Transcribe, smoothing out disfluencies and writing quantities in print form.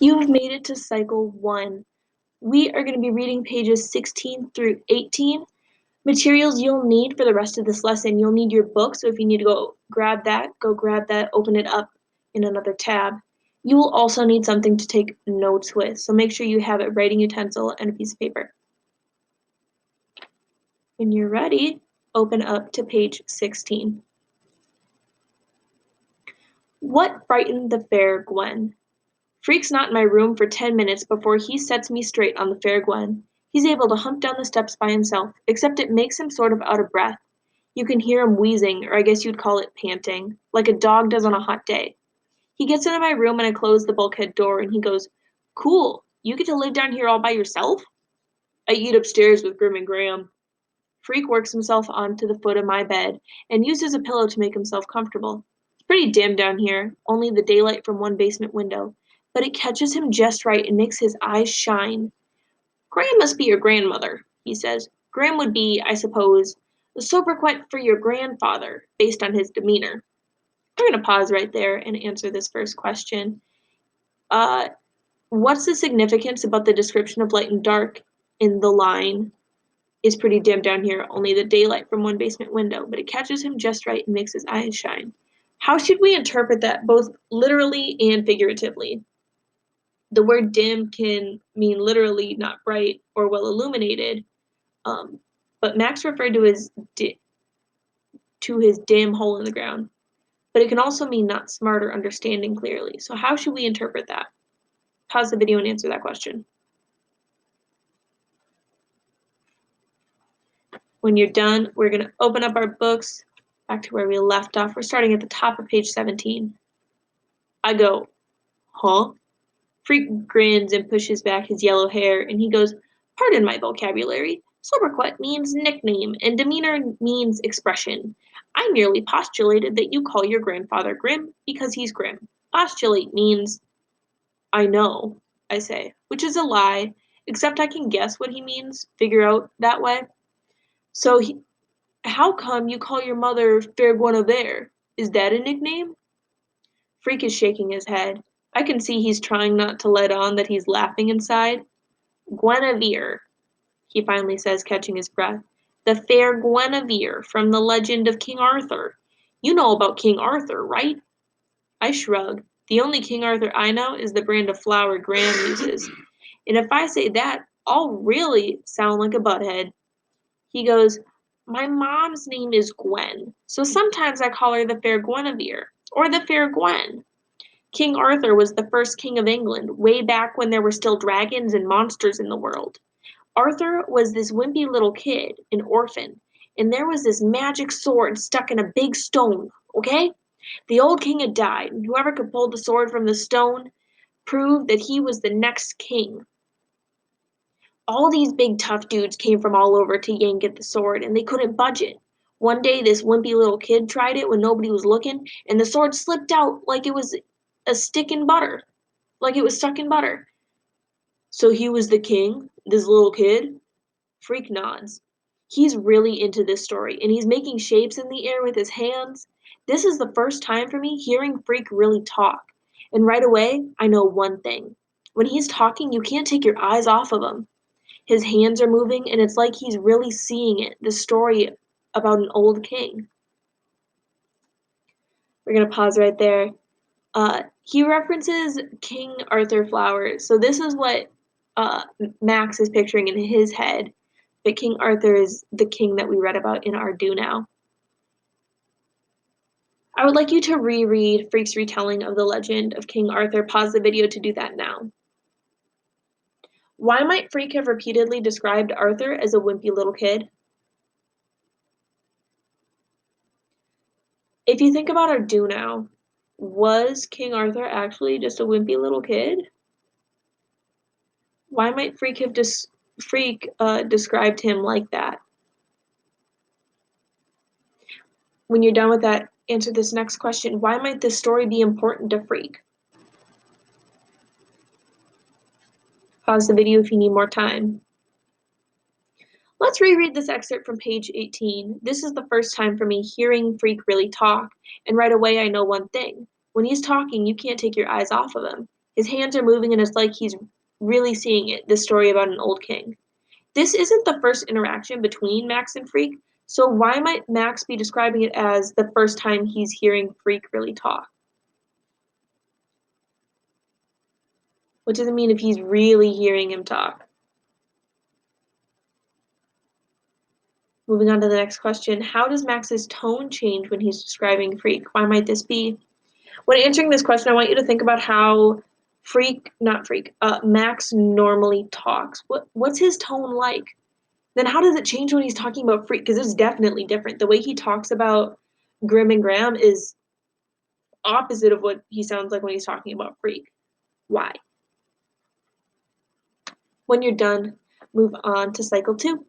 You have made it to cycle 1. We are going to be reading pages 16 through 18. Materials you'll need for the rest of this lesson. You'll need your book, so if you need to go grab that, open it up in another tab. You will also need something to take notes with, so make sure you have a writing utensil and a piece of paper. When you're ready, open up to page 16. What frightened the fair Gwen? Freak's not in my room for 10 minutes before he sets me straight on the fair Gwen. He's able to hump down the steps by himself, except it makes him sort of out of breath. You can hear him wheezing, or I guess you'd call it panting, like a dog does on a hot day. He gets into my room and I close the bulkhead door and he goes, "Cool, you get to live down here all by yourself?" "I eat upstairs with Grim and Graham." Freak works himself onto the foot of my bed and uses a pillow to make himself comfortable. It's pretty dim down here, only the daylight from one basement window, but it catches him just right and makes his eyes shine. "Graham must be your grandmother," he says. "Graham would be, I suppose, the sobriquet for your grandfather, based on his demeanor." We're going to pause right there and answer this first question. Uh, what's the significance about the description of light and dark in the line? Is pretty dim down here, only the daylight from one basement window, but it catches him just right and makes his eyes shine. How should we interpret that, both literally and figuratively? The word dim can mean literally not bright or well illuminated, um, but Max referred to his dim hole in the ground. But it can also mean not smart or understanding clearly. So how should we interpret that? Pause the video and answer that question. When you're done, we're going to open up our books back to where we left off. We're starting at the top of page 17. I go, "Huh?" Freak grins and pushes back his yellow hair, and he goes, "Pardon my vocabulary. Sobriquet means nickname, and demeanor means expression. I merely postulated that you call your grandfather Grim because he's grim. Postulate means—" "I know," I say, which is a lie, except I can guess what he means, figure out that way. "So how come you call your mother Fair Guinevere? Is that a nickname?" Freak is shaking his head. I can see he's trying not to let on that he's laughing inside. "Guinevere," he finally says, catching his breath. "The fair Guinevere from the legend of King Arthur. You know about King Arthur, right?" I shrug. The only King Arthur I know is the brand of flour Graham uses. And if I say that, I'll really sound like a butthead. He goes, "My mom's name is Gwen, so sometimes I call her the fair Guinevere, or the fair Gwen. King Arthur was the first king of England, way back when there were still dragons and monsters in the world. Arthur was this wimpy little kid, an orphan, and there was this magic sword stuck in a big stone, okay? The old king had died, and whoever could pull the sword from the stone proved that he was the next king. All these big tough dudes came from all over to yank at the sword, and they couldn't budge it. One day this wimpy little kid tried it when nobody was looking, and the sword slipped out like it was a stick in butter, like it was stuck in butter. So he was the king, this little kid?" Freak nods. He's really into this story, and he's making shapes in the air with his hands. This is the first time for me hearing Freak really talk, and right away, I know one thing. When he's talking, you can't take your eyes off of him. His hands are moving, and it's like he's really seeing it, the story about an old king. We're going to pause right there. He references King Arthur flowers, so this is what Max is picturing in his head, but King Arthur is the king that we read about in our Do Now. I would like you to reread Freak's retelling of the legend of King Arthur. Pause the video to do that now. Why might Freak have repeatedly described Arthur as a wimpy little kid? If you think about our Do Now, was King Arthur actually just a wimpy little kid? Why might Freak have described him like that? When you're done with that, answer this next question. Why might this story be important to Freak? Pause the video if you need more time. Let's reread this excerpt from page 18. This is the first time for me hearing Freak really talk, and right away I know one thing. When he's talking, you can't take your eyes off of him. His hands are moving and it's like he's really seeing it, this story about an old king. This isn't the first interaction between Max and Freak, so why might Max be describing it as the first time he's hearing Freak really talk? What does it mean if he's really hearing him talk? Moving on to the next question, how does Max's tone change when he's describing Freak? Why might this be? When answering this question, I want you to think about how Max normally talks. What's his tone like? Then how does it change when he's talking about Freak? Because it's definitely different. The way he talks about Grim and Graham is opposite of what he sounds like when he's talking about Freak. Why? When you're done, move on to cycle 2.